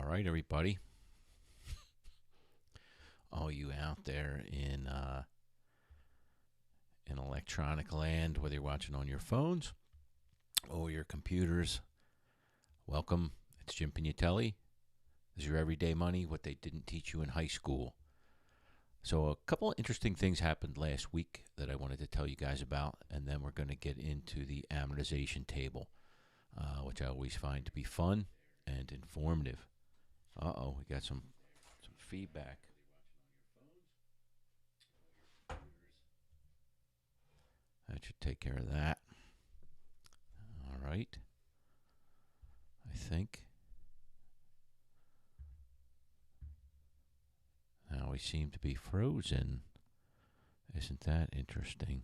All right, everybody. All you out there in electronic land, whether you're watching on your phones or your computers, welcome. It's Jim Pignatelli. This is your everyday money, what they didn't teach you in high school. So, a couple of interesting things happened last week that I wanted to tell you guys about, and then we're going to get into the amortization table, which I always find to be fun and informative. We got some feedback. That should take care of that. All right. I think. Now we seem to be frozen. Isn't that interesting?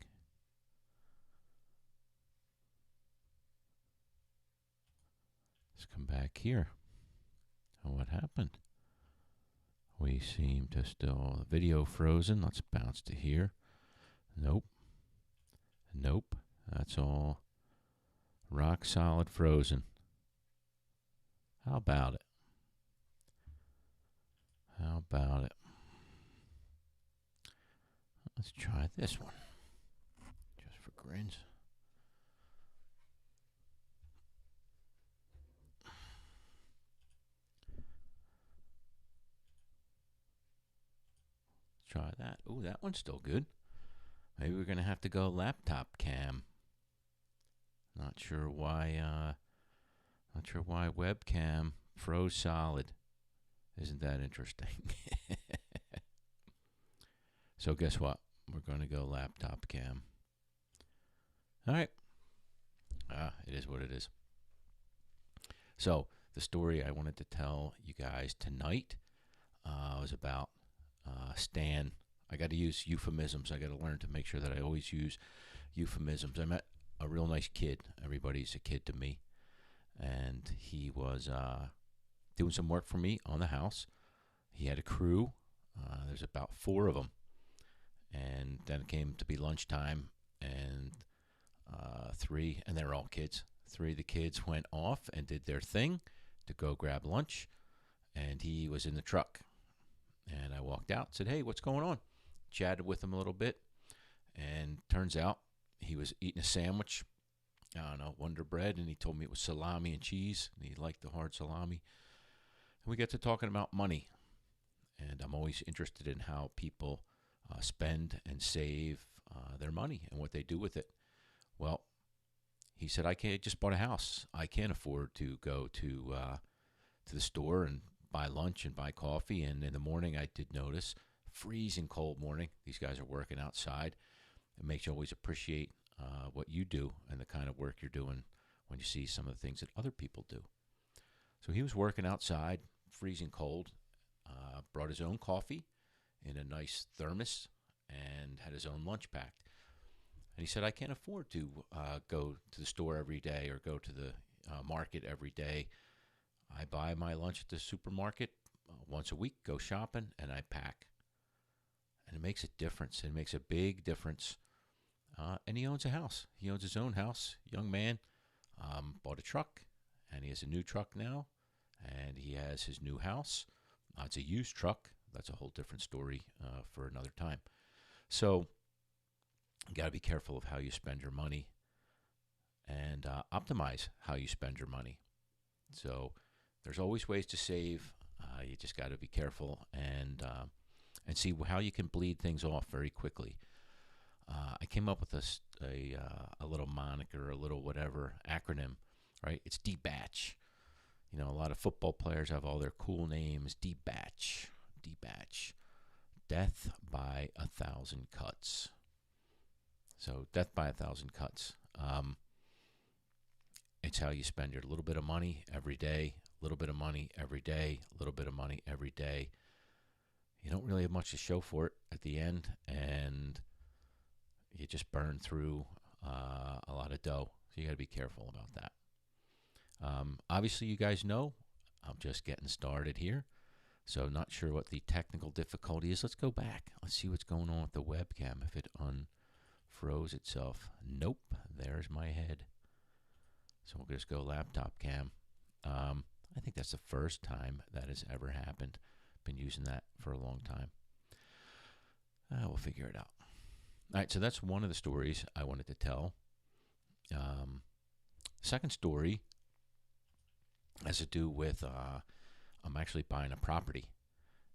Let's come back here. What happened? We seem to still. Video frozen. Let's bounce to here. Nope. Nope. That's all rock solid frozen. How about it? How about it? Let's try this one. Just for grins. Let's try that. Ooh, that one's still good. Maybe we're going to have to go laptop cam. Not sure why webcam froze solid. Isn't that interesting? So guess what? We're going to go laptop cam. All right. It is what it is. So the story I wanted to tell you guys tonight was about Stan. I got to use euphemisms. I got to learn to make sure that I always use euphemisms. I met a real nice kid. Everybody's a kid to me. And he was doing some work for me on the house. He had a crew. There's about 4 of them. And then it came to be lunchtime, and 3, and they're all kids. 3 of the kids went off and did their thing to go grab lunch, and he was in the truck. And I walked out, said, "Hey, what's going on?" Chatted with him a little bit, and turns out he was eating a sandwich. I don't know, Wonder Bread, and he told me it was salami and cheese, and he liked the hard salami. And we got to talking about money, and I'm always interested in how people spend and save their money and what they do with it. Well, he said, "I just bought a house. I can't afford to go to the store and buy lunch and buy coffee." And in the morning, I did notice freezing cold morning. These guys are working outside. It makes you always appreciate what you do and the kind of work you're doing when you see some of the things that other people do. So he was working outside, freezing cold, brought his own coffee in a nice thermos, and had his own lunch packed. And he said, "I can't afford to go to the store every day or go to the market every day. I buy my lunch at the supermarket once a week, go shopping, and I pack." And it makes a difference. It makes a big difference. And he owns a house. He owns his own house. Young man, bought a truck, and he has a new truck now, and he has his new house. It's a used truck. That's a whole different story for another time. So you got to be careful of how you spend your money and optimize how you spend your money. So there's always ways to save. You just got to be careful and see how you can bleed things off very quickly. I came up with a little moniker, a little whatever acronym, right? It's DBATCH. You know, a lot of football players have all their cool names. DBATCH. DBATCH. Death by 1,000 cuts. So death by 1,000 cuts. It's how you spend your little bit of money every day, little bit of money every day, little bit of money every day. You don't really have much to show for it at the end, and you just burn through a lot of dough. So you got to be careful about that. Obviously, you guys know I'm just getting started here, so not sure what the technical difficulty is. Let's go back. Let's see what's going on with the webcam. If it unfroze itself. Nope, there's my head. So we'll just go laptop cam. I think that's the first time that has ever happened. Been using that for a long time. We'll figure it out. All right, so that's one of the stories I wanted to tell. Second story has to do with I'm actually buying a property,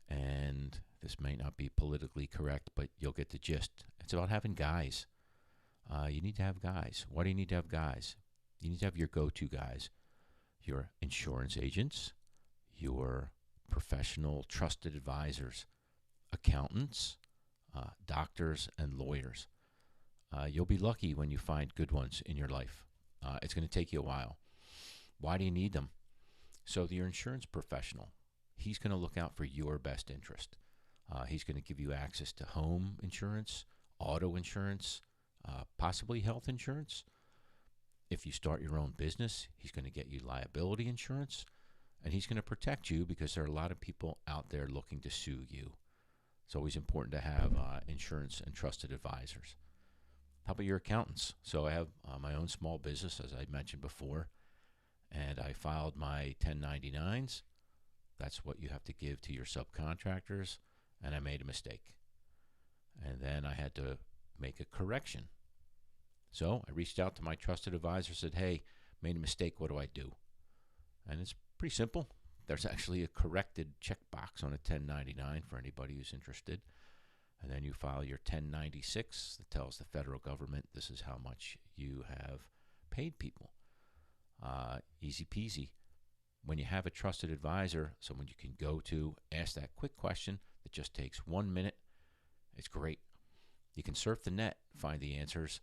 and this may not be politically correct, but you'll get the gist. It's about having guys. You need to have guys. Why do you need to have guys? You need to have your go-to guys, your insurance agents, your professional trusted advisors, accountants, doctors, and lawyers. You'll be lucky when you find good ones in your life. It's going to take you a while. Why do you need them? So your insurance professional, he's going to look out for your best interest. He's going to give you access to home insurance, auto insurance, possibly health insurance. If you start your own business, he's going to get you liability insurance, and he's going to protect you because there are a lot of people out there looking to sue you. It's always important to have insurance and trusted advisors. How about your accountants? So I have my own small business, as I mentioned before, and I filed my 1099s. That's what you have to give to your subcontractors, and I made a mistake. And then I had to make a correction. So I reached out to my trusted advisor, said, hey, made a mistake, what do I do? And it's pretty simple. There's actually a corrected checkbox on a 1099 for anybody who's interested. And then you file your 1096 that tells the federal government this is how much you have paid people. Easy peasy. When you have a trusted advisor, someone you can go to, ask that quick question that just takes 1 minute, it's great. You can surf the net, find the answers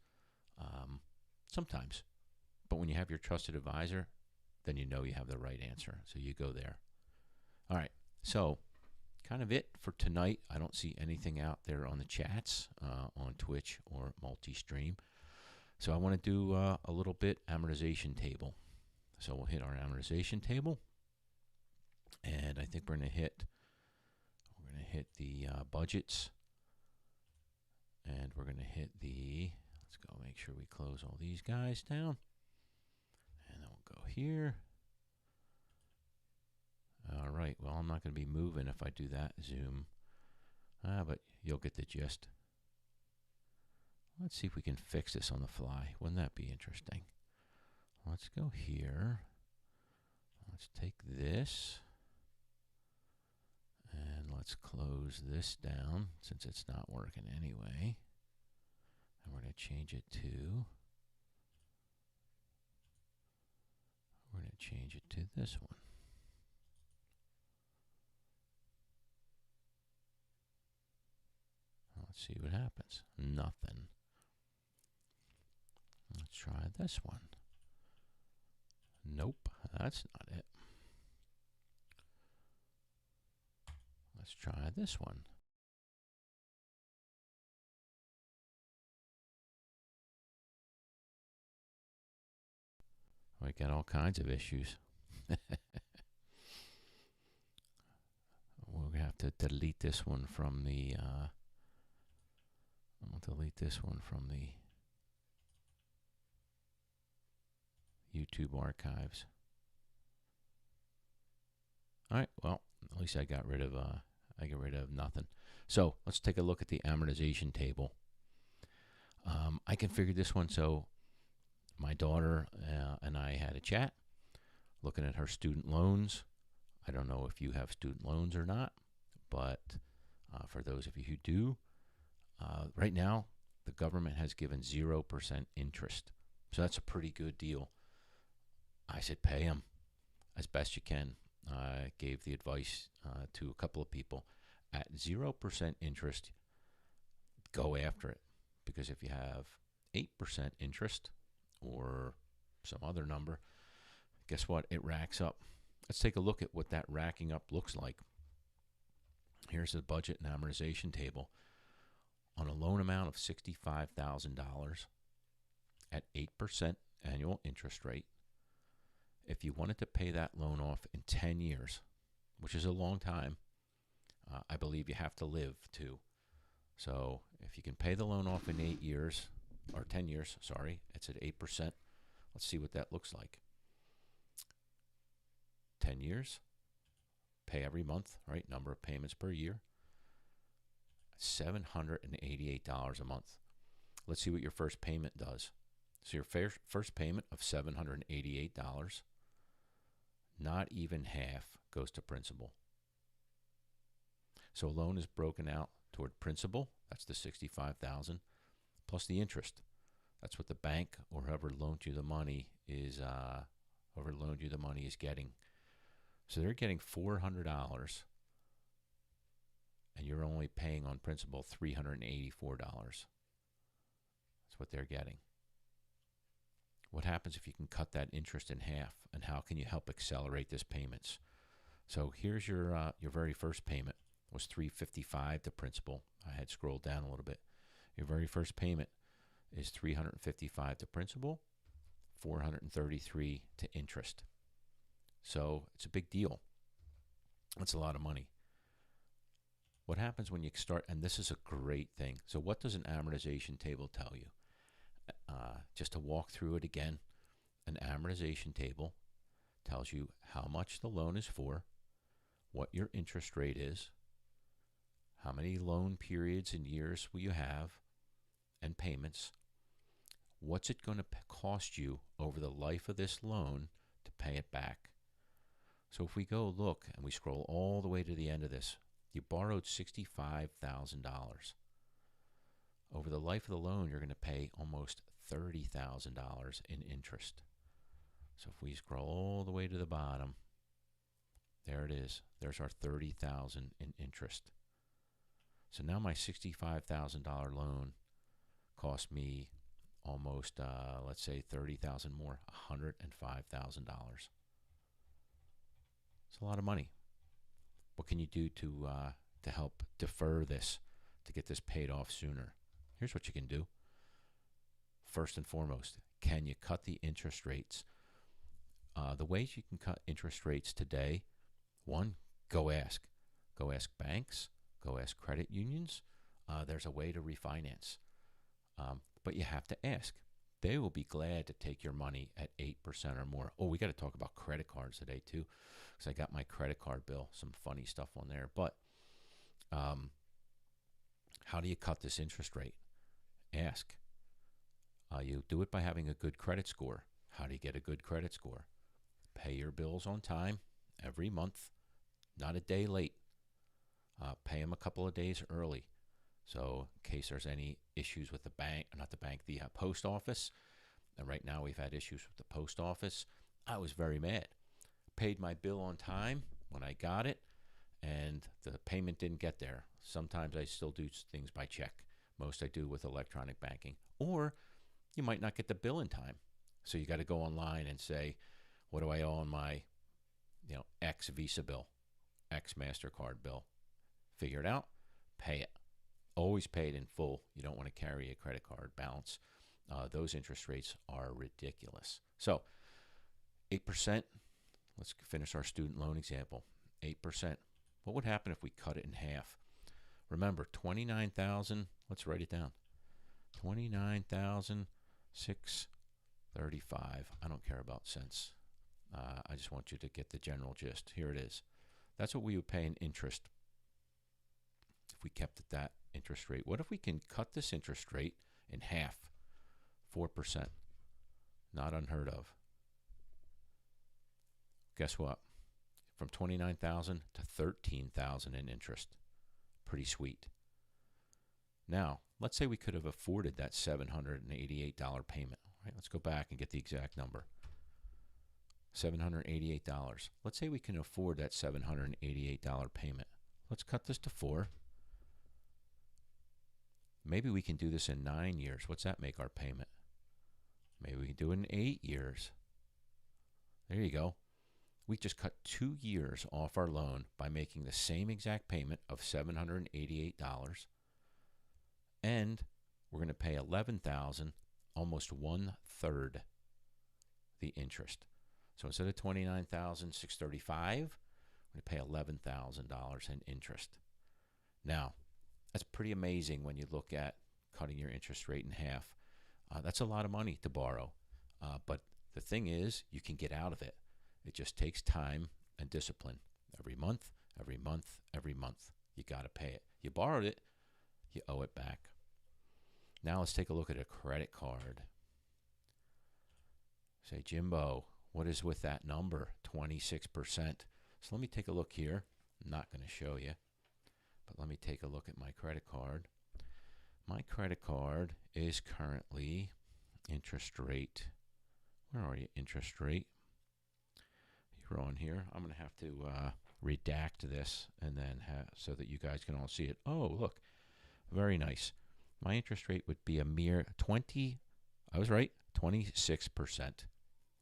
sometimes. But when you have your trusted advisor, then you know you have the right answer. So you go there. All right. So kind of it for tonight. I don't see anything out there on the chats on Twitch or multi-stream. So I want to do a little bit amortization table. So we'll hit our amortization table. And I think we're going to hit the budgets. And we're going to hit the, let's go make sure we close all these guys down. And then we'll go here. All right, well, I'm not going to be moving if I do that zoom. But you'll get the gist. Let's see if we can fix this on the fly. Wouldn't that be interesting? Let's go here. Let's take this. And let's close this down since it's not working anyway. And we're going to change it to, this one. Let's see what happens. Nothing. Let's try this one. Nope, that's not it. Let's try this one. We got all kinds of issues. We'll have to delete this one from the YouTube archives. All right, well, at least I got rid of nothing. So let's take a look at the amortization table. I configured this one so my daughter and I had a chat looking at her student loans. I don't know if you have student loans or not, but for those of you who do, right now the government has given 0% interest. So that's a pretty good deal. I said pay them as best you can. I gave the advice to a couple of people. At 0% interest, go after it. Because if you have 8% interest or some other number, guess what? It racks up. Let's take a look at what that racking up looks like. Here's the budget and amortization table. On a loan amount of $65,000 at 8% annual interest rate, if you wanted to pay that loan off in 10 years, which is a long time, I believe you have to live too. So if you can pay the loan off in 8 years, or 10 years, sorry, it's at 8%. Let's see what that looks like. 10 years, pay every month, right? Number of payments per year, $788 a month. Let's see what your first payment does. So your first payment of $788, not even half goes to principal. So a loan is broken out toward principal, that's the $65,000, plus the interest. That's what the bank or whoever loaned you the money is getting. So they're getting $400, and you're only paying on principal $384. That's what they're getting. What happens if you can cut that interest in half, and how can you help accelerate this payments? So here's your very first payment was $355 to principal. I had scrolled down a little bit. Your very first payment is $355 to principal, $433 to interest. So it's a big deal. That's a lot of money. What happens when you start, and this is a great thing. So what does an amortization table tell you? Just to walk through it again, an amortization table tells you how much the loan is for, what your interest rate is, how many loan periods and years will you have, and payments. What's it going to cost you over the life of this loan to pay it back? So if we go look and we scroll all the way to the end of this, you borrowed $65,000. Over the life of the loan, you're going to pay almost $30,000 in interest. So if we scroll all the way to the bottom, there it is. There's our $30,000 in interest. So now my $65,000 loan cost me almost, let's say $30,000 more, $105,000. It's a lot of money. What can you do to help defer this, to get this paid off sooner? Here's what you can do. First and foremost, can you cut the interest rates? The ways you can cut interest rates today, one, go ask. Go ask banks. Go ask credit unions. There's a way to refinance. But you have to ask. They will be glad to take your money at 8% or more. Oh, we got to talk about credit cards today too, because I got my credit card bill, some funny stuff on there. But how do you cut this interest rate? Ask. You do it by having a good credit score. How do you get a good credit score? Pay your bills on time every month, not a day late. Pay them a couple of days early. So in case there's any issues with the bank, not the bank, the post office, and right now we've had issues with the post office, I was very mad. Paid my bill on time when I got it, and the payment didn't get there. Sometimes I still do things by check. Most I do with electronic banking. Or you might not get the bill in time. So you got to go online and say, what do I owe on my X Visa bill, X MasterCard bill? Figure it out, pay it. Always pay it in full. You don't want to carry a credit card balance. Those interest rates are ridiculous. So 8%, let's finish our student loan example. 8%. What would happen if we cut it in half? Remember, $29,000, let's write it down. $29,635. I don't care about cents. I just want you to get the general gist. Here it is. That's what we would pay in interest if we kept it that interest rate. What if we can cut this interest rate in half? 4%. Not unheard of. Guess what? From $29,000 to $13,000 in interest. Pretty sweet. Now, let's say we could have afforded that $788 payment. Right? Let's go back and get the exact number. $788. Let's say we can afford that $788 payment. Let's cut this to 4. Maybe we can do this in 9 years. What's that make our payment? Maybe we can do it in 8 years. There you go. We just cut 2 years off our loan by making the same exact payment of $788. And we're going to pay $11,000, almost 1/3 the interest. So instead of $29,635, we're going to pay $11,000 in interest. Now, that's pretty amazing when you look at cutting your interest rate in half. That's a lot of money to borrow. But the thing is, you can get out of it. It just takes time and discipline. Every month, every month, every month. You got to pay it. You borrowed it, you owe it back. Now let's take a look at a credit card. Say, Jimbo, what is with that number? 26%. So let me take a look here. I'm not going to show you, but let me take a look at my credit card. My credit card is currently interest rate. Where are you? Interest rate. You're on here. I'm going to have to redact this and then so that you guys can all see it. Oh, look. Very nice. My interest rate would be a mere 20. I was right. 26%.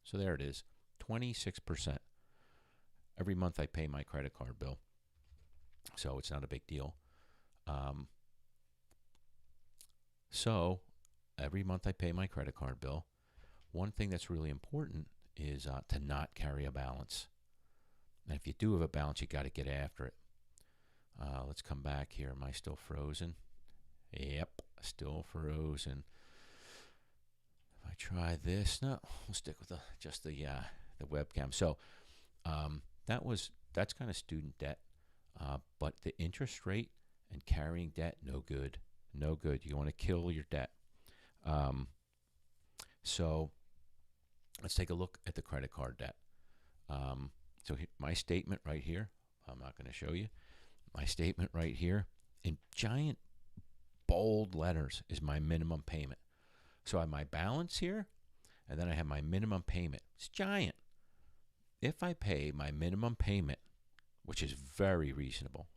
So there it is. 26%. Every month I pay my credit card bill. So it's not a big deal. So every month I pay my credit card bill. One thing that's really important is to not carry a balance. And if you do have a balance, you got to get after it. Let's come back here. Am I still frozen? Yep, still frozen. If I try this, no, we'll stick with just the webcam. So that's kind of student debt, but the interest rate and carrying debt, no good, no good. You want to kill your debt. So let's take a look at the credit card debt. So my statement right here, I'm not going to show you. My statement right here in giant bold letters is my minimum payment. So I have my balance here, and then I have my minimum payment. It's giant. If I pay my minimum payment, which is very reasonable,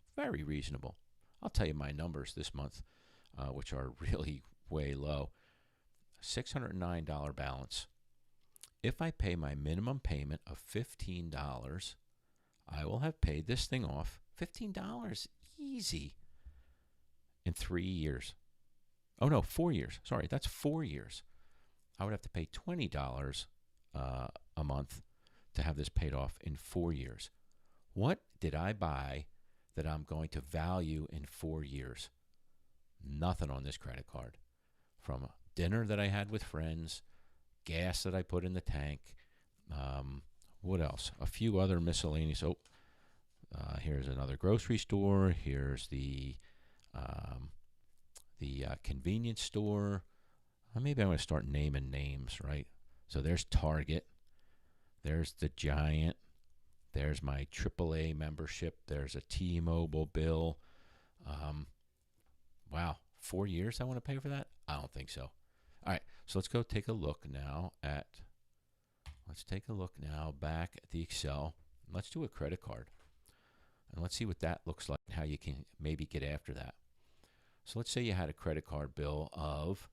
I'll tell you my numbers this month, which are really way low. $609 balance. If I pay my minimum payment of $15, I will have paid this thing off. $15 easy in 3 years. Oh no, 4 years. Sorry, that's 4 years. I would have to pay $20 a month to have this paid off in 4 years. What did I buy that I'm going to value in 4 years? Nothing on this credit card. From dinner that I had with friends, gas that I put in the tank, what else? A few other miscellaneous. Here's another grocery store. Here's the convenience store. Maybe I'm going to start naming names, right? So there's Target. There's the Giant. There's my AAA membership. There's a T-Mobile bill. Wow, 4 years I want to pay for that? I don't think so. All right, so let's go take a look now back at the Excel. Let's do a credit card. And let's see what that looks like, how you can maybe get after that. So let's say you had a credit card bill of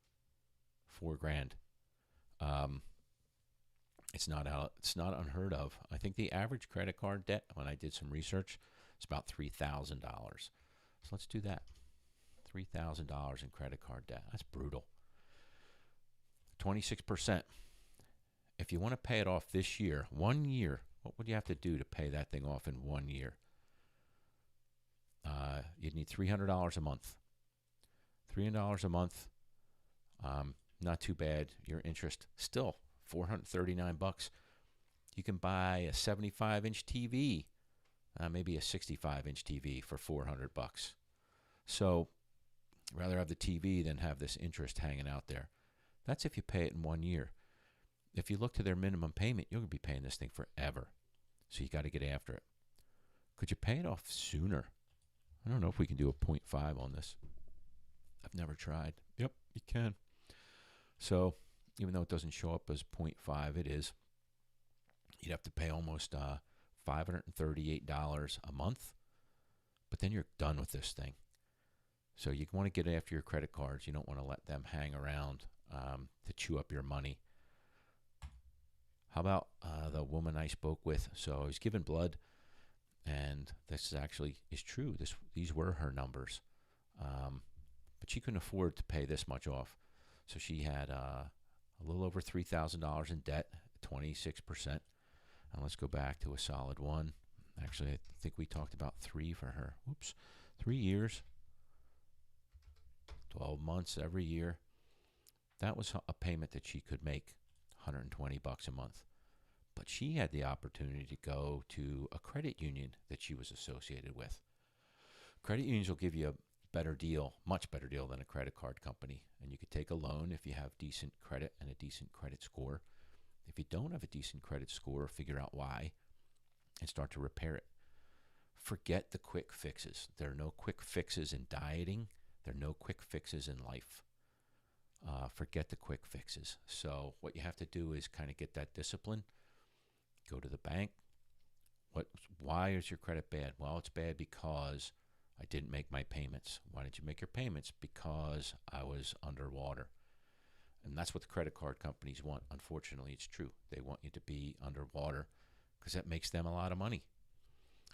$4,000. It's not unheard of. I think the average credit card debt, when I did some research, is about $3,000. So let's do that. $3,000 in credit card debt. That's brutal. 26%. If you want to pay it off this year, 1 year, what would you have to do to pay that thing off in 1 year? You'd need $300 a month. $300 a month, not too bad. Your interest still $439. You can buy a 75-inch TV, maybe a 65-inch TV for $400. So rather have the TV than have this interest hanging out there. That's if you pay it in 1 year. If you look to their minimum payment, you're going to be paying this thing forever. So you got to get after it. Could you pay it off sooner? I don't know if we can do a 0.5 on this. I've never tried. Yep, you can. So even though it doesn't show up as 0.5, it is. You'd have to pay almost $538 a month, but then you're done with this thing. So you want to get after your credit cards. You don't want to let them hang around to chew up your money. How about the woman I spoke with? So I was given blood, and this actually is true. These were her numbers. But she couldn't afford to pay this much off. So she had a little over $3,000 in debt, 26%. And let's go back to a solid one. Actually, I think we talked about 3 for her. 3 years, 12 months every year. That was a payment that she could make, $120 a month. But she had the opportunity to go to a credit union that she was associated with. Credit unions will give you a better deal, much better deal than a credit card company. And you could take a loan if you have decent credit and a decent credit score. If you don't have a decent credit score, figure out why and start to repair it. Forget the quick fixes. There are no quick fixes in dieting. There are no quick fixes in life. Forget the quick fixes. So what you have to do is kind of get that discipline. Go to the bank. Why is your credit bad? Well, it's bad because I didn't make my payments. Why didn't you make your payments? Because I was underwater. And that's what the credit card companies want. Unfortunately, it's true. They want you to be underwater because that makes them a lot of money.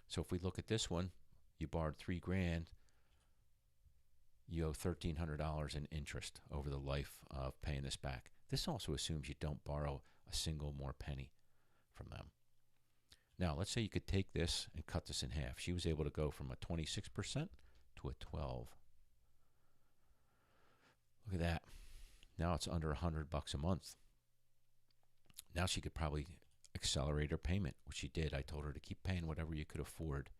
So if we look at this one, you borrowed $3,000, you owe $1,300 in interest over the life of paying this back. This also assumes you don't borrow a single more penny from them. Now, let's say you could take this and cut this in half. She was able to go from a 26% to a 12. Look at that. Now it's under $100 a month. Now she could probably accelerate her payment, which she did. I told her to keep paying whatever you could afford.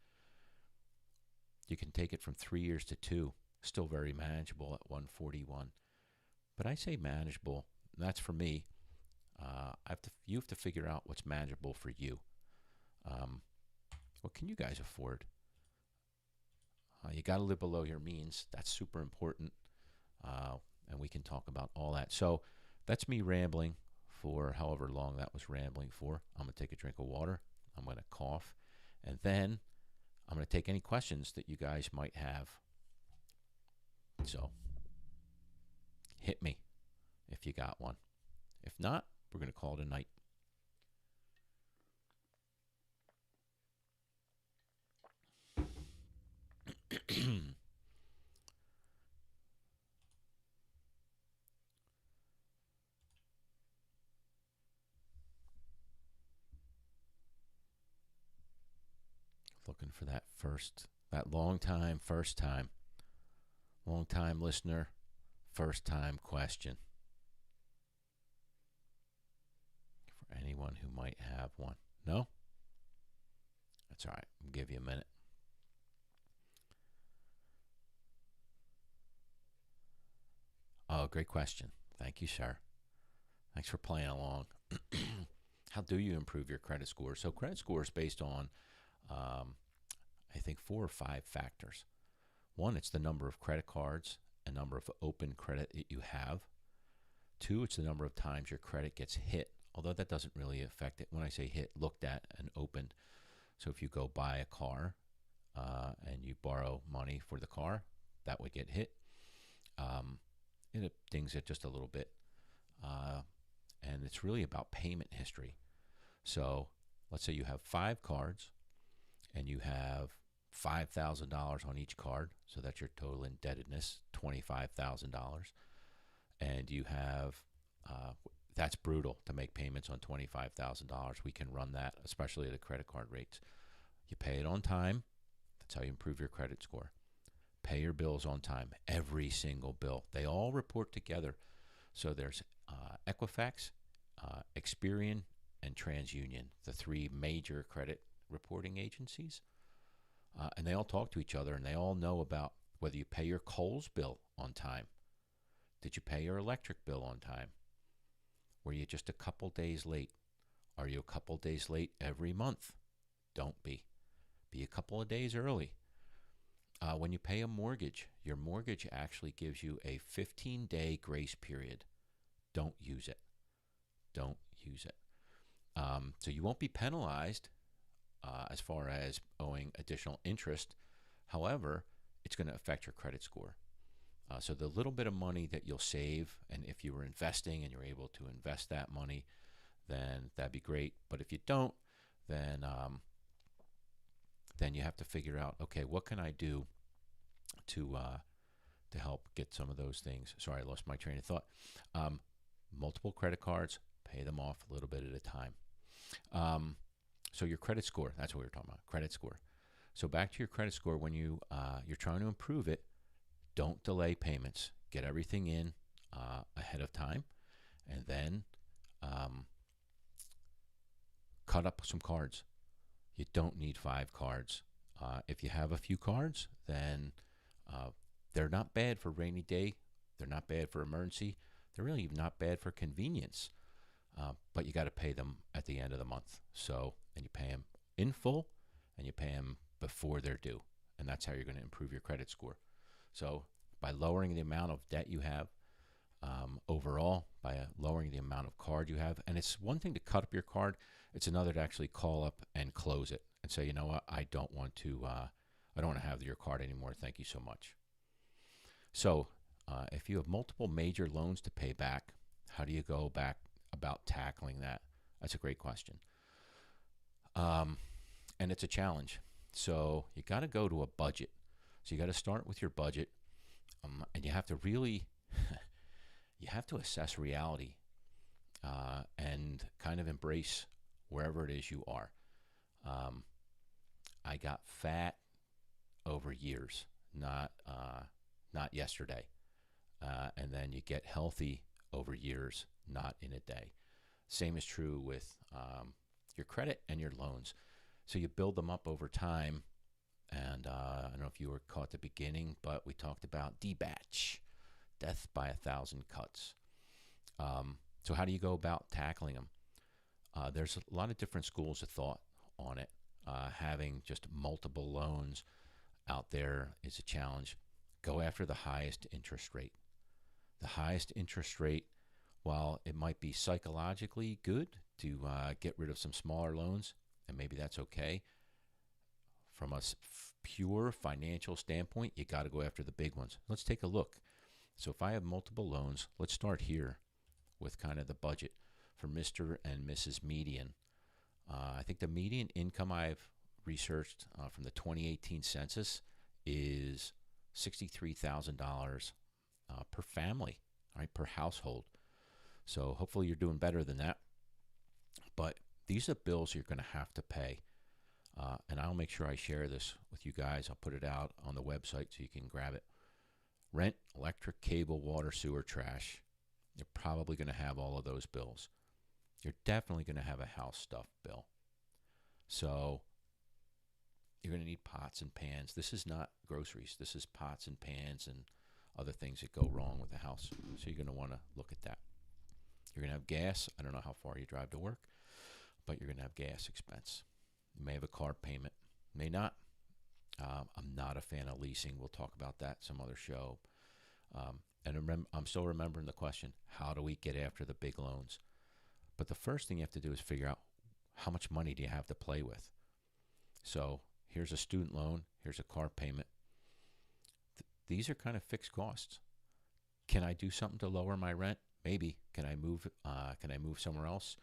You can take it from 3 years to 2. Still very manageable at $141. But I say manageable. That's for me. You have to figure out what's manageable for you. What can you guys afford? You got to live below your means. That's super important. And we can talk about all that. So that's me rambling for however long that was rambling for. I'm going to take a drink of water. I'm going to cough. And then I'm going to take any questions that you guys might have. So hit me if you got one. If not, we're going to call it a night. Looking for that first time. Long time listener, first time question. For anyone who might have one. No? That's all right. I'll give you a minute. Oh, great question. Thank you, sir. Thanks for playing along. How do you improve your credit score? So credit score is based on, I think, 4 or 5 factors. One, it's the number of credit cards and number of open credit that you have. 2, it's the number of times your credit gets hit, although that doesn't really affect it. When I say hit, looked at and opened. So if you go buy a car and you borrow money for the car, that would get hit. It dings it just a little bit. And it's really about payment history. So let's say you have 5 cards and you have $5,000 on each card. So that's your total indebtedness, $25,000. And you have, that's brutal to make payments on $25,000. We can run that, especially at the credit card rates. You pay it on time. That's how you improve your credit score. Pay your bills on time, every single bill. They all report together. So there's Equifax, Experian, and TransUnion, the 3 major credit reporting agencies. And they all talk to each other, and they all know about whether you pay your Kohl's bill on time. Did you pay your electric bill on time? Were you just a couple days late? Are you a couple days late every month? Don't be. Be a couple of days early. When you pay a mortgage, your mortgage actually gives you a 15-day grace period. Don't use it. Don't use it. So you won't be penalized as far as owing additional interest. However, it's going to affect your credit score. So the little bit of money that you'll save, and if you were investing and you're able to invest that money, then that'd be great. But if you don't, then you have to figure out, okay, what can I do to help get some of those things? Sorry, I lost my train of thought. Multiple credit cards, pay them off a little bit at a time. So your credit score, that's what we were talking about, credit score. So back to your credit score, when you're trying to improve it, don't delay payments. Get everything in ahead of time, and then cut up some cards. You don't need 5 cards. If you have a few cards, then they're not bad for rainy day. They're not bad for emergency. They're really not bad for convenience. But you got to pay them at the end of the month. So, and you pay them in full, and you pay them before they're due. And that's how you're going to improve your credit score. So by lowering the amount of debt you have overall, by lowering the amount of card you have, and it's one thing to cut up your card, it's another to actually call up and close it and say, you know what, I don't want to have your card anymore. Thank you so much. So if you have multiple major loans to pay back, how do you go back about tackling that? That's a great question. And it's a challenge. So you got to go to a budget. So you got to start with your budget, and you have to really, you have to assess reality and kind of embrace wherever it is you are. I got fat over years, not yesterday. And then you get healthy over years, not in a day. Same is true with your credit and your loans. So you build them up over time. And I don't know if you were caught at the beginning, but we talked about DBATCH, death by 1,000 cuts. So how do you go about tackling them? There's a lot of different schools of thought on it. Having just multiple loans out there is a challenge. Go after the highest interest rate. The highest interest rate, while it might be psychologically good to get rid of some smaller loans, and maybe that's okay, from a pure financial standpoint, you got to go after the big ones. Let's take a look. So if I have multiple loans, let's start here with kind of the budget for Mr. and Mrs. Median. I think the median income I've researched from the 2018 census is $63,000 per family, right, per household. So hopefully you're doing better than that. But these are bills you're going to have to pay. And I'll make sure I share this with you guys. I'll put it out on the website so you can grab it. Rent, electric, cable, water, sewer, trash. You're probably going to have all of those bills. You're definitely going to have a house stuff bill. So you're going to need pots and pans. This is not groceries. This is pots and pans and other things that go wrong with the house. So you're going to want to look at that. You're going to have gas. I don't know how far you drive to work, but you're going to have gas expense. You may have a car payment, may not. I'm not a fan of leasing. We'll talk about that some other show. And I'm still remembering the question, how do we get after the big loans? But the first thing you have to do is figure out how much money do you have to play with. So here's a student loan. Here's a car payment. These are kind of fixed costs. Can I do something to lower my rent? Maybe. Can I move somewhere else?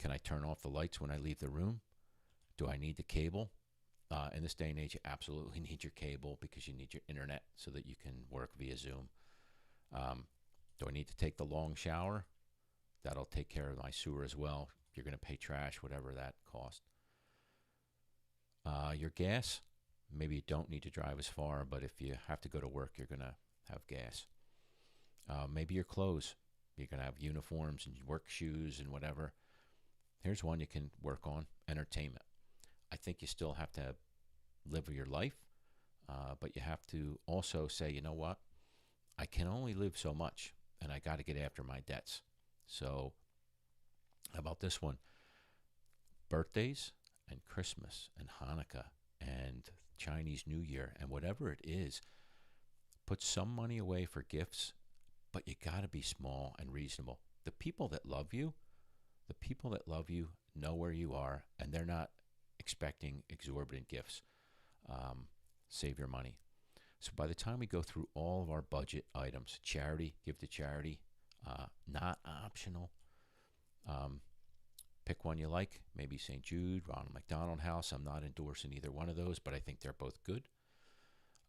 Can I turn off the lights when I leave the room? Do I need the cable? In this day and age, you absolutely need your cable because you need your internet so that you can work via Zoom. Do I need to take the long shower? That'll take care of my sewer as well. You're going to pay trash, whatever that cost. Your gas, maybe you don't need to drive as far, but if you have to go to work, you're going to have gas. Maybe your clothes. You're going to have uniforms and work shoes and whatever. Here's one you can work on, entertainment. I think you still have to live your life, but you have to also say, you know what? I can only live so much, and I got to get after my debts. So how about this one? Birthdays and Christmas and Hanukkah and Chinese New Year and whatever it is, put some money away for gifts, but you got to be small and reasonable. The people that love you know where you are, and they're not expecting exorbitant gifts. Save your money. So by the time we go through all of our budget items, charity, give to charity, not optional. Pick one you like, maybe St. Jude, Ronald McDonald House. I'm not endorsing either one of those, but I think they're both good.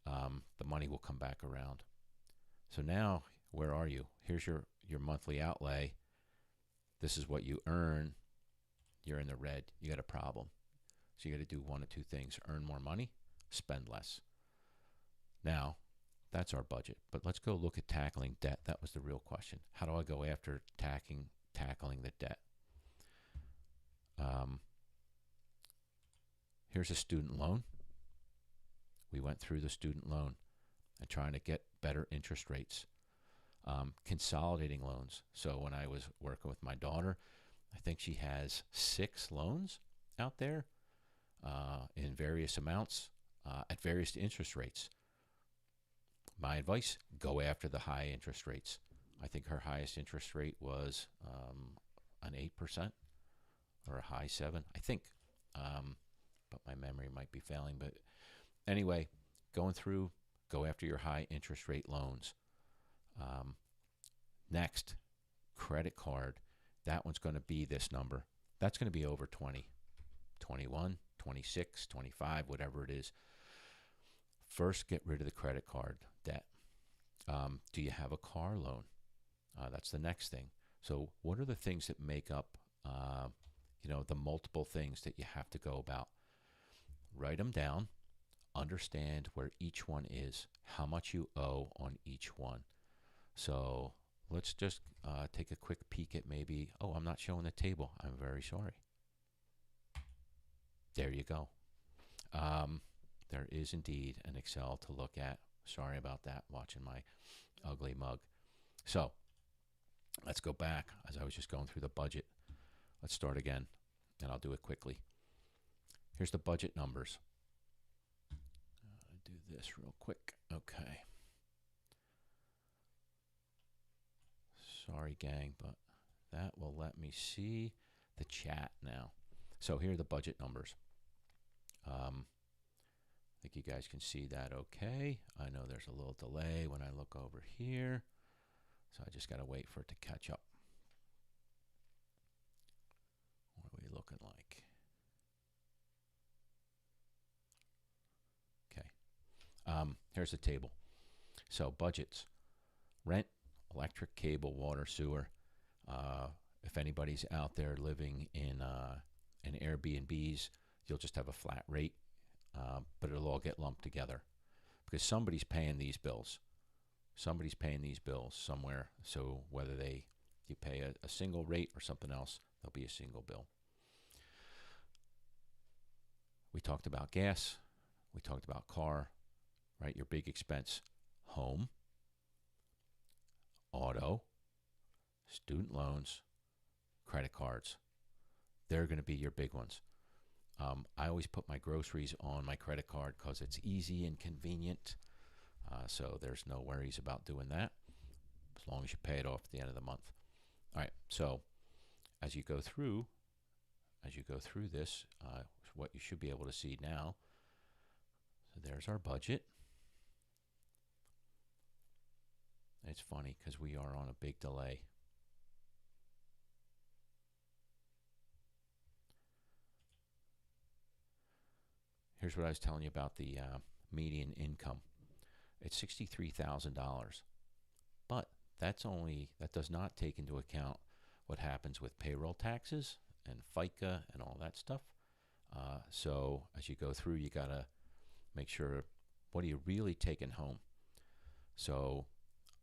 The money will come back around. So now, where are you? Here's your monthly outlay. This is what you earn. You're in the red. You got a problem. So you got to do one of two things: earn more money, spend less. Now, that's our budget. But let's go look at tackling debt. That was the real question. How do I go after tackling the debt? Here's a student loan. We went through the student loan and trying to get better interest rates. Consolidating loans. So when I was working with my daughter, I think she has 6 loans out there in various amounts at various interest rates. My advice, go after the high interest rates. I think her highest interest rate was an 8% or a high 7, I think. But my memory might be failing. But anyway, going through, go after your high interest rate loans. Next, credit card. That one's going to be this number. That's going to be over 20, 21, 26, 25, whatever it is. First, get rid of the credit card debt. Do you have a car loan? That's the next thing. So what are the things that make up, the multiple things that you have to go about? Write them down. Understand where each one is, how much you owe on each one. So let's just take a quick peek at maybe, I'm not showing the table. I'm very sorry. There you go. There is indeed an Excel to look at. Sorry about that, watching my ugly mug. So let's go back as I was just going through the budget. Let's start again, and I'll do it quickly. Here's the budget numbers. I'll do this real quick. Okay. Sorry, gang, but that will let me see the chat now. So here are the budget numbers. I think you guys can see that okay. I know there's a little delay when I look over here, so I just got to wait for it to catch up. What are we looking like? Okay. Here's the table. So budgets: rent, electric, cable, water, sewer. If anybody's out there living in Airbnbs, you'll just have a flat rate, but it'll all get lumped together because somebody's paying these bills. Somebody's paying these bills somewhere. So whether you pay a single rate or something else, there'll be a single bill. We talked about gas. We talked about car, right? Your big expense: home, auto, student loans, credit cards. They're going to be your big ones. I always put my groceries on my credit card because it's easy and convenient. So there's no worries about doing that as long as you pay it off at the end of the month. All right. So as you go through this, what you should be able to see now. So there's our budget. It's funny because we are on a big delay. Here's what I was telling you about the median income. It's $63,000, but that does not take into account what happens with payroll taxes and FICA and all that stuff. So as you go through, you gotta make sure, what are you really taking home? So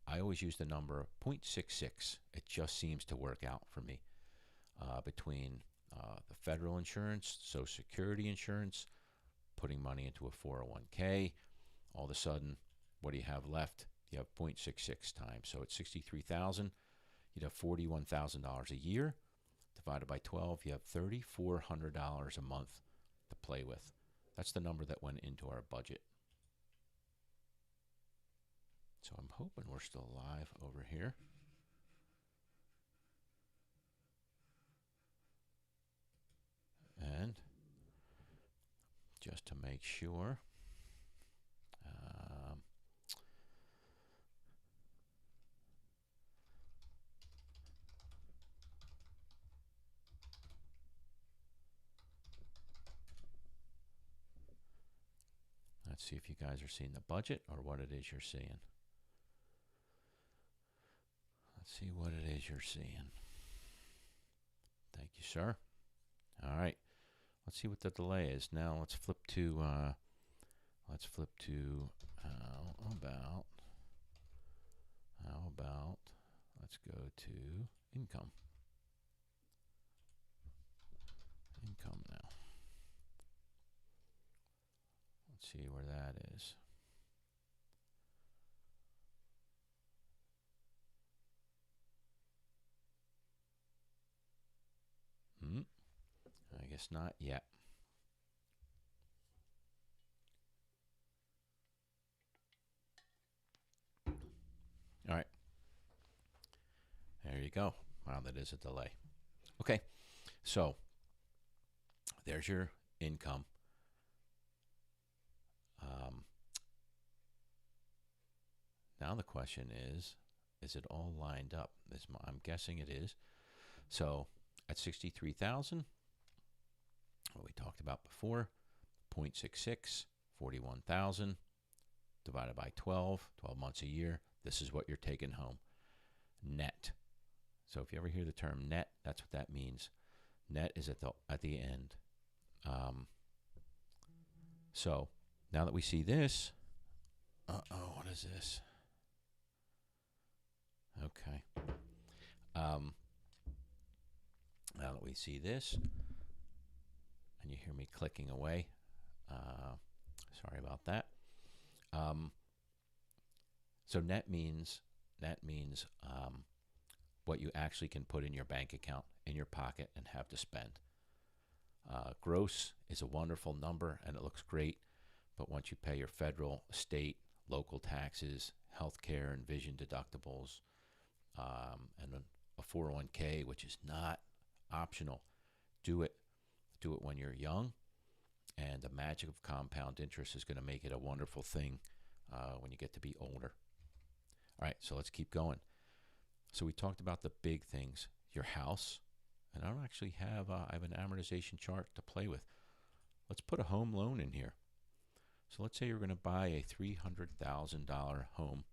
I always use the number 0.66. It just seems to work out for me between the federal insurance, Social Security insurance, putting money into a 401k. All of a sudden, what do you have left? You have 0.66 times. So it's 63,000. You'd have $41,000 a year. Divided by 12, you have $3,400 a month to play with. That's the number that went into our budget. So I'm hoping we're still live over here. And just to make sure, let's see if you guys are seeing the budget or what it is you're seeing. Let's see what it is you're seeing. Thank you, sir. All right. Let's see what the delay is. Now let's flip to how about let's go to income now. see where that is. I guess not yet. All right. There you go. Wow, that is a delay. Okay, so there's your income. Now the question is it all lined up? I'm guessing it is. So at 63,000, what we talked about before, 0.66, 41,000 divided by 12 months a year. This is what you're taking home. Net. So if you ever hear the term net, that's what that means. Net is at the end. So now that we see this, what is this? Okay. Now that we see this, and you hear me clicking away, sorry about that. So net means what you actually can put in your bank account, in your pocket, and have to spend. Gross is a wonderful number, and it looks great, but once you pay your federal, state, local taxes, health care and vision deductibles, and a 401k, which is not optional, do it when you're young, and the magic of compound interest is going to make it a wonderful thing when you get to be older. All right, so let's keep going. So we talked about the big things, your house, and I don't actually have, I have an amortization chart to play with. Let's put a home loan in here. So let's say you're going to buy a $300,000 home.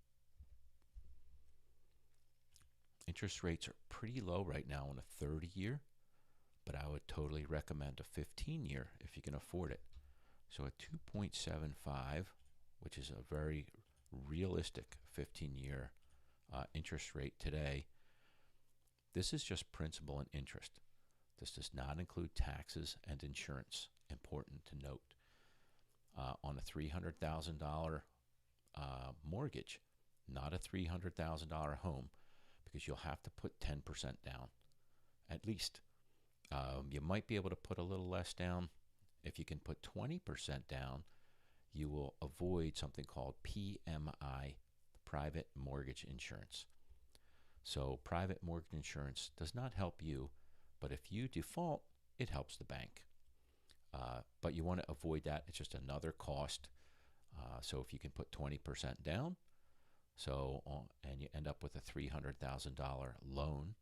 Interest rates are pretty low right now on a 30-year, but I would totally recommend a 15-year if you can afford it. So at 2.75, which is a very realistic 15-year interest rate today, this is just principal and interest. This does not include taxes and insurance. Important to note. On a $300,000 mortgage, not a $300,000 home, because you'll have to put 10% down, at least. You might be able to put a little less down. If you can put 20% down, you will avoid something called PMI, private mortgage insurance. So private mortgage insurance does not help you, but if you default, it helps the bank. But you want to avoid that. It's just another cost. So if you can put 20% down, and you end up with a $300,000 loan,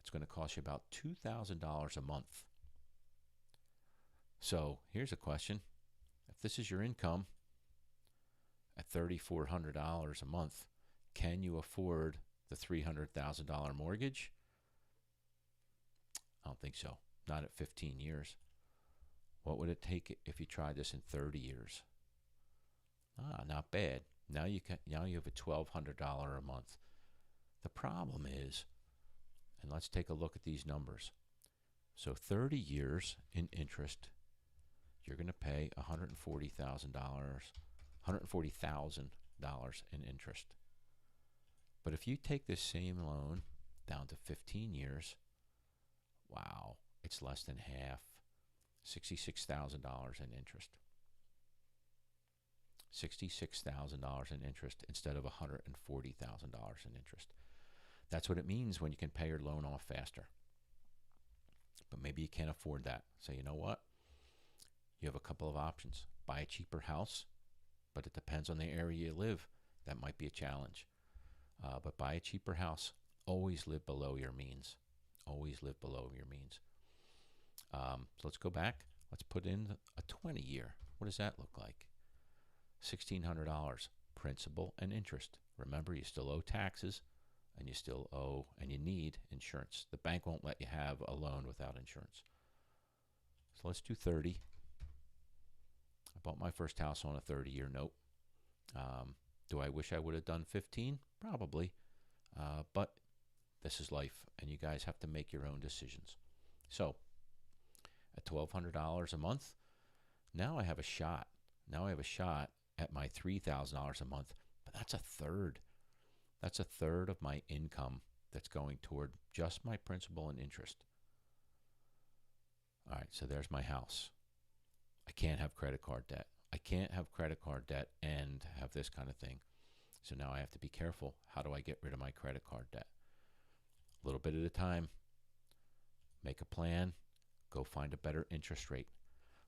it's going to cost you about $2,000 a month. So here's a question. If this is your income at $3,400 a month, can you afford the $300,000 mortgage? I don't think so. Not at 15 years. What would it take if you tried this in 30 years? Not bad. Now you have a $1,200 a month. The problem is, and let's take a look at these numbers. So 30 years in interest, you're going to pay $140,000 in interest. But if you take this same loan down to 15 years, wow, it's less than half, $66,000 in interest. $66,000 in interest instead of $140,000 in interest. That's what it means when you can pay your loan off faster. But maybe you can't afford that. So you know what? You have a couple of options. Buy a cheaper house, but it depends on the area you live. That might be a challenge. But buy a cheaper house. Always live below your means. Always live below your means. So let's go back. Let's put in a 20-year. What does that look like? $1,600 principal and interest. Remember, you still owe taxes, and you still owe, and you need insurance. The bank won't let you have a loan without insurance. So let's do 30. I bought my first house on a 30-year note. Do I wish I would have done 15? Probably. But this is life, and you guys have to make your own decisions. So at $1,200 a month, now I have a shot. Now I have a shot at my $3,000 a month, but that's a third. That's a third of my income that's going toward just my principal and interest. All right, so there's my house. I can't have credit card debt. I can't have credit card debt and have this kind of thing. So now I have to be careful. How do I get rid of my credit card debt? A little bit at a time. Make a plan. Go find a better interest rate.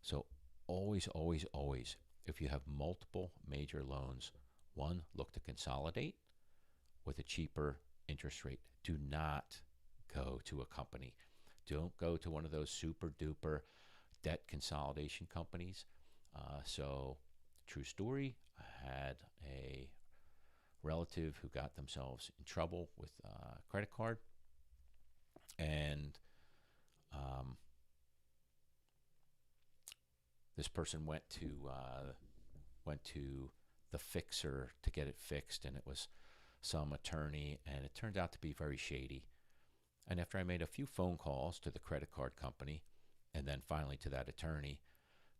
So always, always, always, if you have multiple major loans, one, look to consolidate with a cheaper interest rate. Do not go to a company. Don't go to one of those super duper debt consolidation companies. So, true story, I had a relative who got themselves in trouble with a credit card, and this person went to the fixer to get it fixed, and it was some attorney, and it turned out to be very shady. And after I made a few phone calls to the credit card company and then finally to that attorney,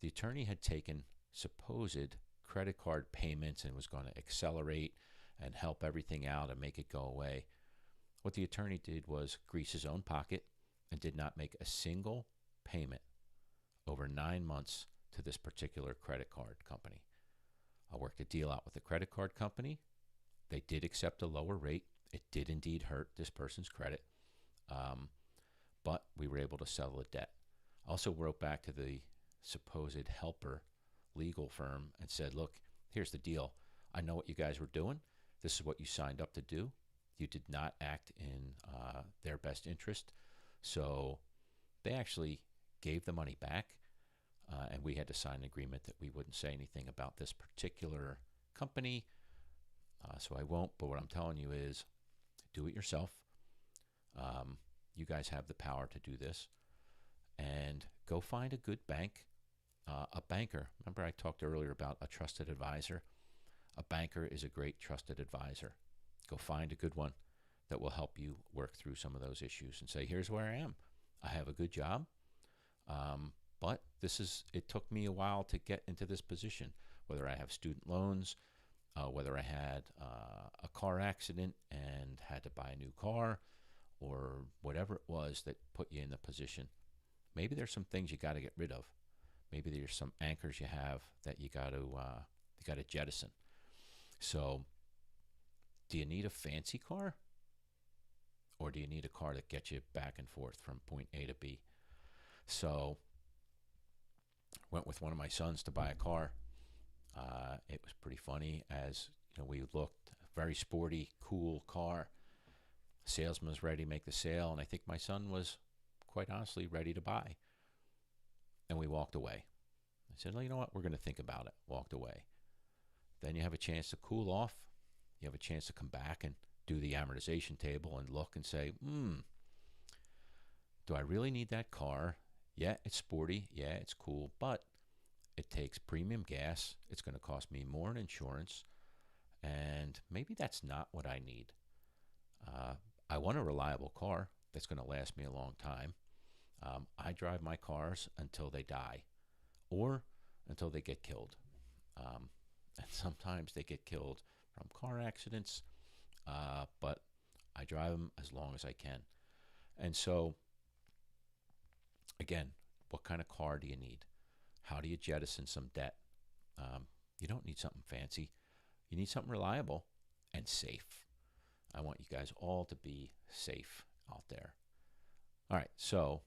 the attorney had taken supposed credit card payments and was going to accelerate and help everything out and make it go away. What the attorney did was grease his own pocket and did not make a single payment over 9 months to this particular credit card company. I worked a deal out with the credit card company. They did accept a lower rate. It did indeed hurt this person's credit, but we were able to settle the debt. I also wrote back to the supposed helper legal firm and said, look, here's the deal. I know what you guys were doing. This is what you signed up to do. You did not act in their best interest. So they actually gave the money back, and we had to sign an agreement that we wouldn't say anything about this particular company. So I won't, but what I'm telling you is do it yourself. You guys have the power to do this. And go find a good bank, a banker. Remember I talked earlier about a trusted advisor? A banker is a great trusted advisor. Go find a good one that will help you work through some of those issues and say, here's where I am. I have a good job, but it took me a while to get into this position, whether I have student loans, whether I had a car accident and had to buy a new car, or whatever it was that put you in the position. Maybe there's some things you got to get rid of. Maybe there's some anchors you have that you got to jettison. So, do you need a fancy car, or do you need a car that gets you back and forth from point A to B? So, went with one of my sons to buy a car. It was pretty funny, as we looked, very sporty, cool car. Salesman was ready to make the sale, and I think my son was, quite honestly, ready to buy. And we walked away. I said, well, you know what? We're going to think about it. Walked away. Then you have a chance to cool off. You have a chance to come back and do the amortization table and look and say, do I really need that car? Yeah, it's sporty. Yeah, it's cool. But it takes premium gas. It's going to cost me more in insurance. And maybe that's not what I need. I want a reliable car that's going to last me a long time. I drive my cars until they die or until they get killed. And sometimes they get killed from car accidents, but I drive them as long as I can. And so, again, what kind of car do you need? How do you jettison some debt? You don't need something fancy. You need something reliable and safe. I want you guys all to be safe out there. All right, so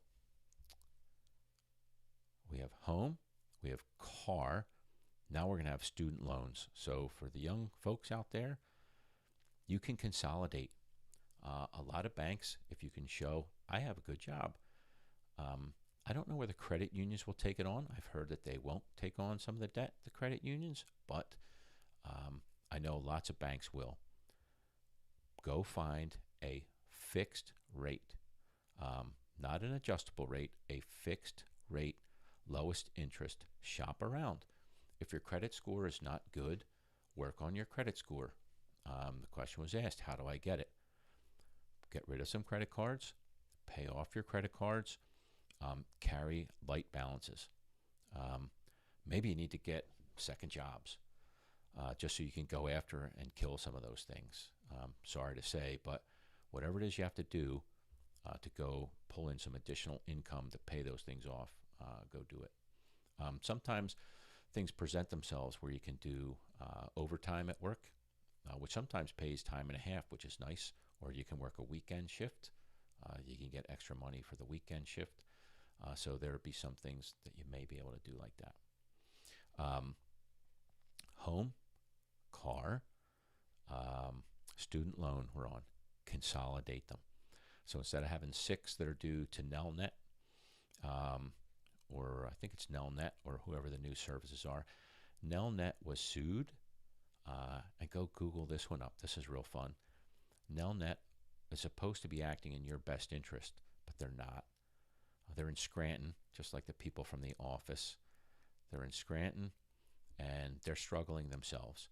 we have home, we have car. Now we're going to have student loans. So for the young folks out there, you can consolidate. A lot of banks, if you can show, I have a good job. I don't know whether credit unions will take it on. I've heard that they won't take on some of the debt, the credit unions, but I know lots of banks will. Go find a fixed rate, not an adjustable rate, a fixed rate, lowest interest. Shop around. If your credit score is not good, work on your credit score. The question was asked, how do I get it? Get rid of some credit cards, pay off your credit cards, carry light balances. Maybe you need to get second jobs, just so you can go after and kill some of those things. Sorry to say, but whatever it is you have to do to go pull in some additional income to pay those things off, go do it. Sometimes things present themselves where you can do overtime at work, which sometimes pays time and a half, which is nice, or you can work a weekend shift. You can get extra money for the weekend shift. So there would be some things that you may be able to do like that. Home, car, student loan we're on. Consolidate them. So instead of having 6 that are due to Nelnet, or I think it's Nelnet or whoever the new services are, Nelnet was sued. And go Google this one up. This is real fun. Nelnet is supposed to be acting in your best interest, but they're not. They're in Scranton, just like the people from The Office. They're in Scranton, and they're struggling themselves.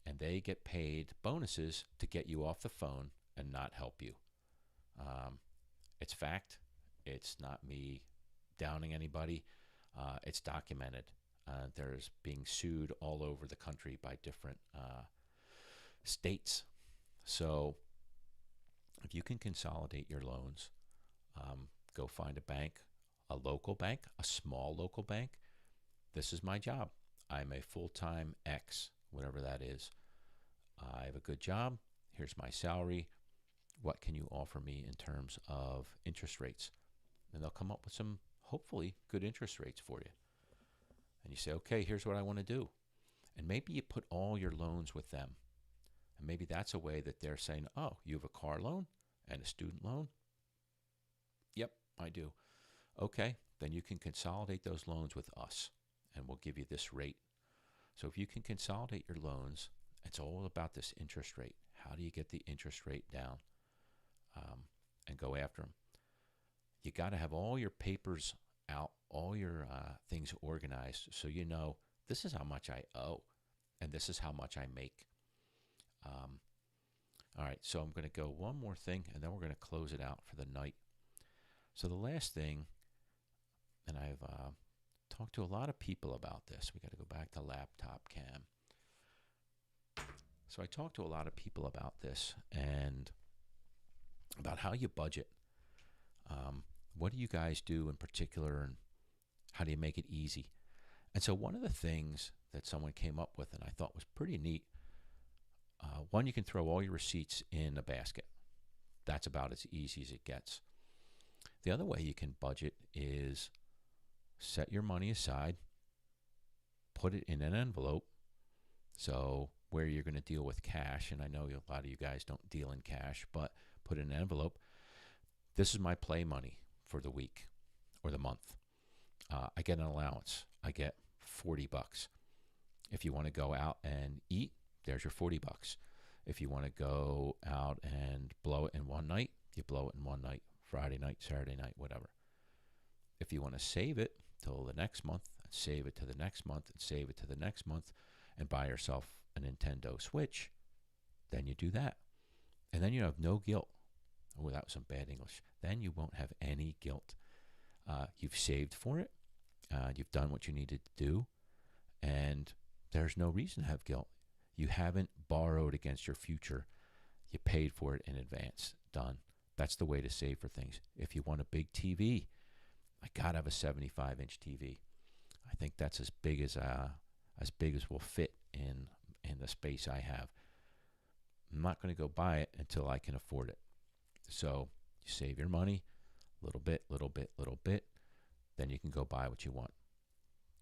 And they get paid bonuses to get you off the phone and not help you. It's fact. It's not me downing anybody. It's documented. There's being sued all over the country by different states. So if you can consolidate your loans, go find a bank, a local bank, a small local bank. This is my job. I'm a full-time X, whatever that is. I have a good job. Here's my salary. What can you offer me in terms of interest rates? And they'll come up with some, hopefully, good interest rates for you. And you say, okay, here's what I want to do. And maybe you put all your loans with them. And maybe that's a way that they're saying, oh, you have a car loan and a student loan? Yep, I do. Okay, then you can consolidate those loans with us, and we'll give you this rate. So if you can consolidate your loans, it's all about this interest rate. How do you get the interest rate down and go after them? You got to have all your papers out, all your things organized, so you know this is how much I owe, and this is how much I make. All right, so I'm going to go one more thing, and then we're going to close it out for the night. So the last thing, and I've talked to a lot of people about this. We got to go back to laptop cam. So I talked to a lot of people about this and about how you budget. What do you guys do in particular, and how do you make it easy? And so one of the things that someone came up with, and I thought was pretty neat, one, you can throw all your receipts in a basket. That's about as easy as it gets. The other way you can budget is set your money aside, put it in an envelope. So where you're going to deal with cash, and I know a lot of you guys don't deal in cash, but put in an envelope. This is my play money for the week or the month. I get an allowance. I get $40. If you want to go out and eat, there's your $40. If you want to go out and blow it in one night, you blow it in one night. Friday night, Saturday night, whatever. If you want to save it till the next month, and save it to the next month, and save it to the next month, and buy yourself a Nintendo Switch, then you do that. And then you have no guilt. Oh, that was some bad English. Then you won't have any guilt. You've saved for it. You've done what you needed to do. And there's no reason to have guilt. You haven't borrowed against your future. You paid for it in advance. Done. That's the way to save for things. If you want a big TV, I gotta have a 75-inch TV. I think that's as big as will fit in the space I have. I'm not going to go buy it until I can afford it. So you save your money, little bit, little bit, little bit. Then you can go buy what you want.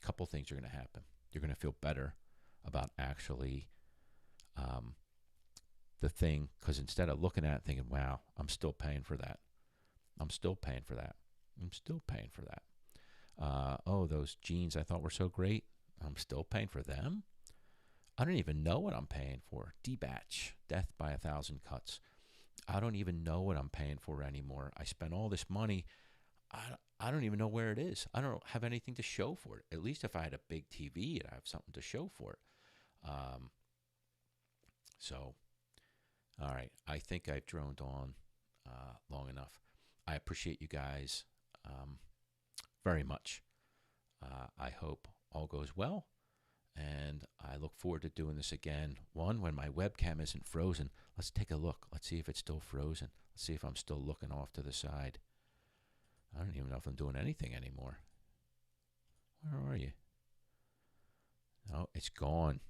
A couple things are going to happen. You're going to feel better about actually the thing, because instead of looking at it thinking, wow, I'm still paying for that. I'm still paying for that. I'm still paying for that. Oh, those jeans I thought were so great. I'm still paying for them. I don't even know what I'm paying for. D-Batch, Death by 1,000 Cuts. I don't even know what I'm paying for anymore. I spent all this money. I don't even know where it is. I don't have anything to show for it. At least if I had a big TV, I'd have something to show for it. So, all right. I think I've droned on long enough. I appreciate you guys very much. I hope all goes well, And I look forward to doing this again. One, when my webcam isn't frozen. Let's take a look. Let's see if it's still frozen. Let's see if I'm still looking off to the side. I don't even know if I'm doing anything anymore. Where are you? Oh, it's gone.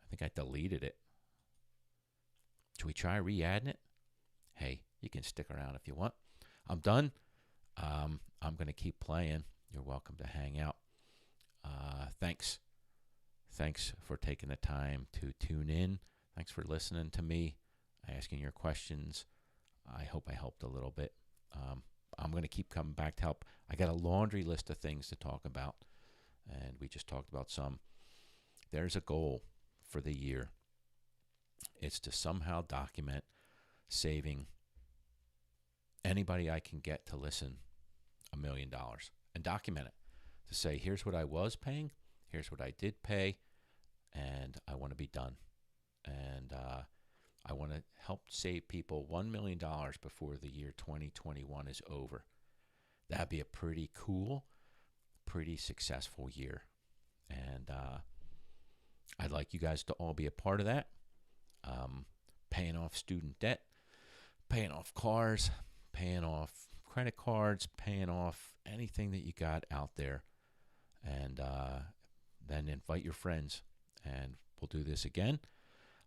I think I deleted it. Should we try re-adding it? Hey, you can stick around if you want. I'm done. I'm going to keep playing. You're welcome to hang out. Thanks. Thanks for taking the time to tune in. Thanks for listening to me, asking your questions. I hope I helped a little bit. I'm going to keep coming back to help. I got a laundry list of things to talk about, and we just talked about some. There's a goal for the year. It's to somehow document saving anybody I can get to listen $1 million and document it to say, here's what I was paying, here's what I did pay, and I want to be done. And I want to help save people $1 million before the year 2021 is over. That'd be a pretty cool, pretty successful year. And I'd like you guys to all be a part of that. Paying off student debt, paying off cars, paying off credit cards, paying off anything that you got out there. And then invite your friends, and we'll do this again.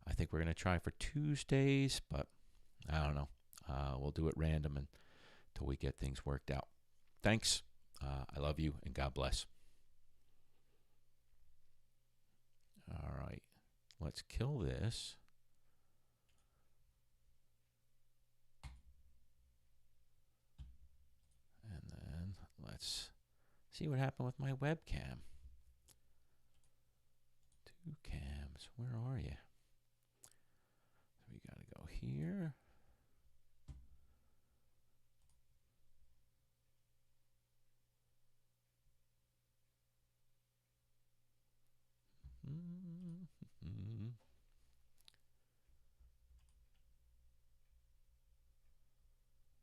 I think we're going to try for Tuesdays, but I don't know. We'll do it random until we get things worked out. Thanks. I love you, and God bless. All right. Let's kill this. And then let's see what happened with my webcam. Two cams. Where are you? We got to go here.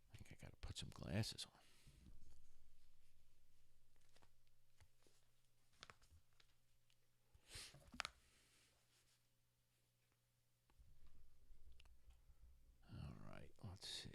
I think I got to put some glasses on. All right, let's see.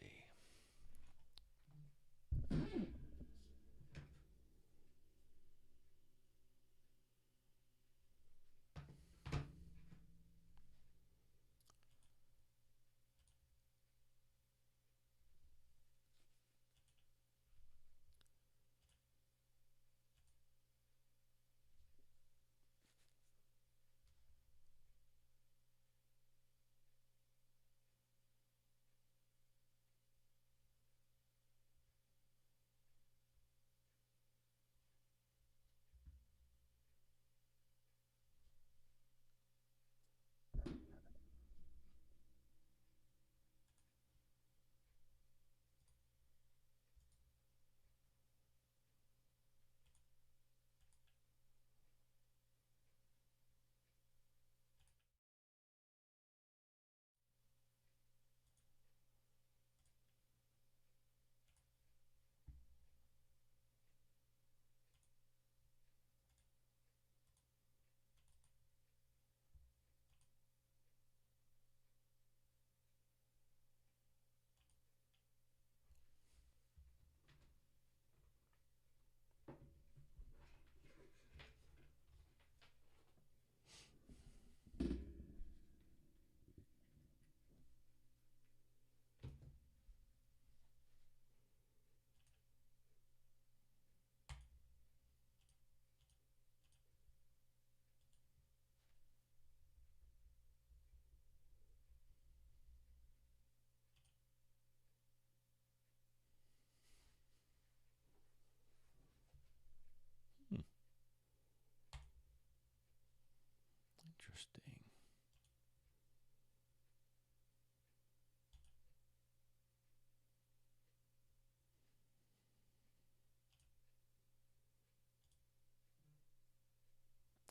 Interesting.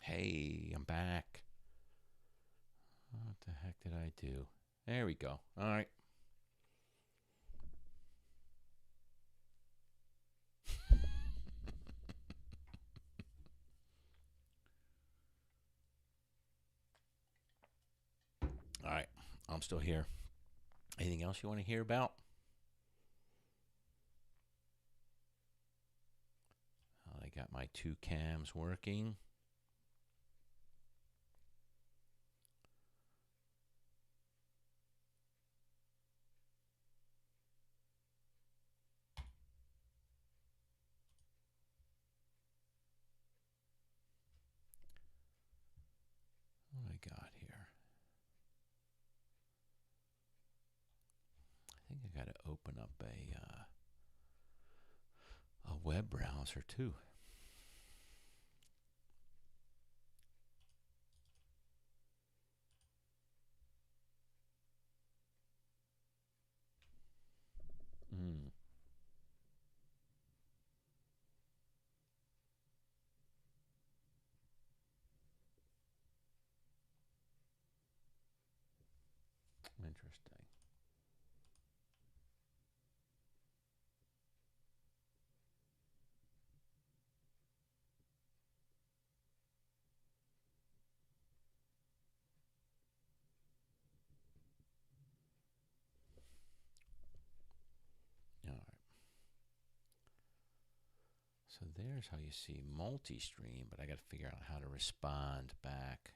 Hey, I'm back. What the heck did I do? There we go. All right. I'm still here. Anything else you want to hear about? I got my 2 cams working. What do I got here? I think I got to open up a web browser too. Hmm. Interesting. All right. So there's how you see multi-stream, but I got to figure out how to respond back.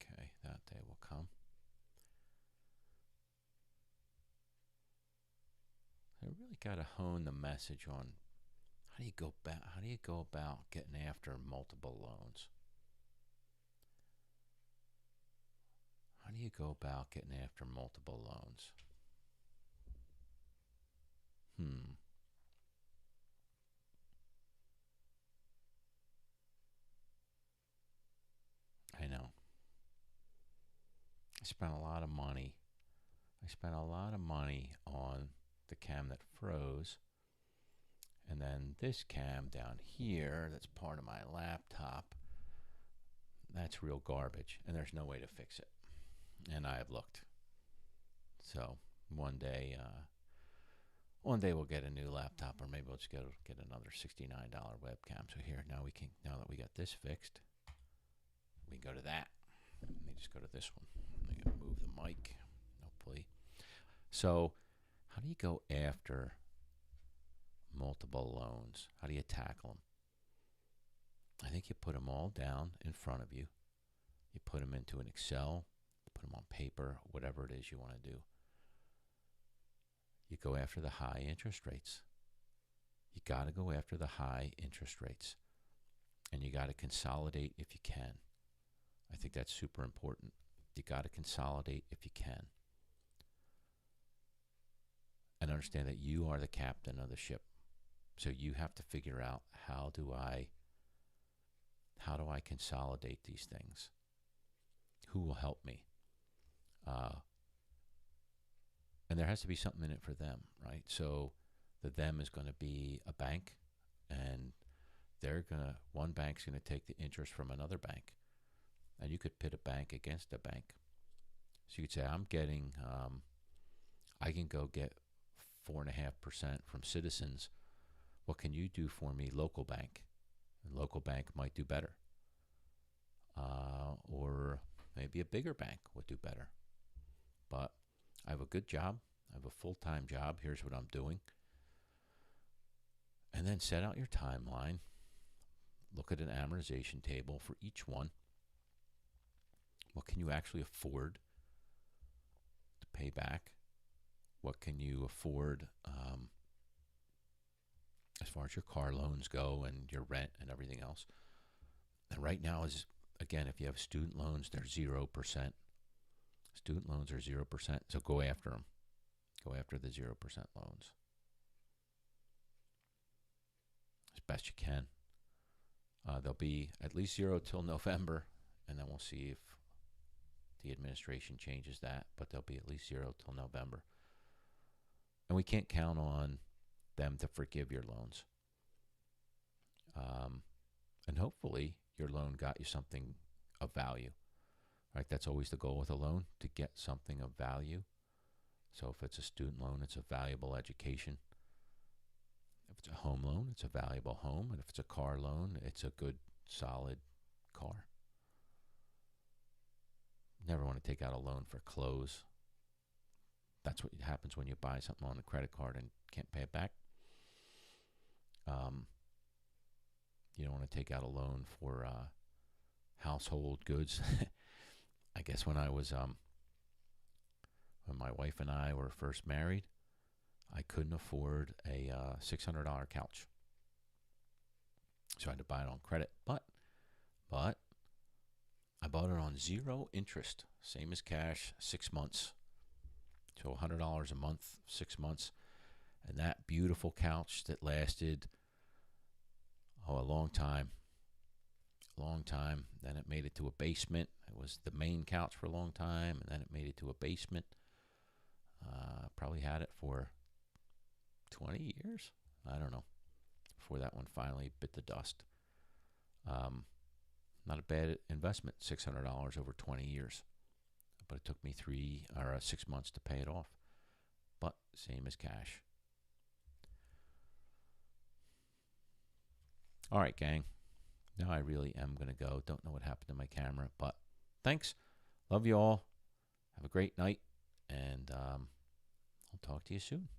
Okay, that day will come. I really got to hone the message on how do you go about getting after multiple loans? How do you go about getting after multiple loans? I know. I spent a lot of money. I spent a lot of money on the cam that froze. And then this cam down here, that's part of my laptop, that's real garbage. And there's no way to fix it. And I have looked. So one day we'll get a new laptop, or maybe we'll just get another $69 webcam. So here, now that we got this fixed, we go to that. Let me just go to this one. I gotta move the mic, hopefully. So, how do you go after multiple loans? How do you tackle them? I think you put them all down in front of you. You put them into an Excel, put them on paper, whatever it is you want to do. You go after the high interest rates. You got to go after the high interest rates. And you got to consolidate if you can. I think that's super important. You got to consolidate if you can. And understand that you are the captain of the ship. So you have to figure out how do I consolidate these things? Who will help me? And there has to be something in it for them, right? So the them is going to be a bank, and one bank's going to take the interest from another bank, and you could pit a bank against a bank. So you could say, I can go get 4.5% from Citizens. What can you do for me, local bank? And local bank might do better. Or maybe a bigger bank would do better. But I have a good job. I have a full-time job. Here's what I'm doing. And then set out your timeline. Look at an amortization table for each one. What can you actually afford to pay back? What can you afford as far as your car loans go and your rent and everything else? And right now is, again, if you have student loans, they're 0%. Student loans are 0%, so go after them. Go after the 0% loans as best you can. They'll be at least 0 till November, and then we'll see if the administration changes that, but they'll be at least 0 till November. And we can't count on them to forgive your loans. And hopefully your loan got you something of value. Right? That's always the goal with a loan, to get something of value. So if it's a student loan, it's a valuable education. If it's a home loan, it's a valuable home. And if it's a car loan, it's a good, solid car. Never want to take out a loan for clothes. That's what happens when you buy something on a credit card and can't pay it back. You don't want to take out a loan for household goods. I guess when my wife and I were first married, I couldn't afford a $600 couch, so I had to buy it on credit. But I bought it on 0 interest, same as cash, 6 months. So $100 a month, 6 months, and that beautiful couch that lasted a long time. Then it made it to a basement. It was the main couch for a long time, and then it made it to a basement. Probably had it for 20 years. I don't know. Before that one finally bit the dust. Not a bad investment, $600 over 20 years. But it took me 6 months to pay it off. But same as cash. All right, gang. Now I really am going to go. Don't know what happened to my camera, but thanks. Love you all. Have a great night, and I'll talk to you soon.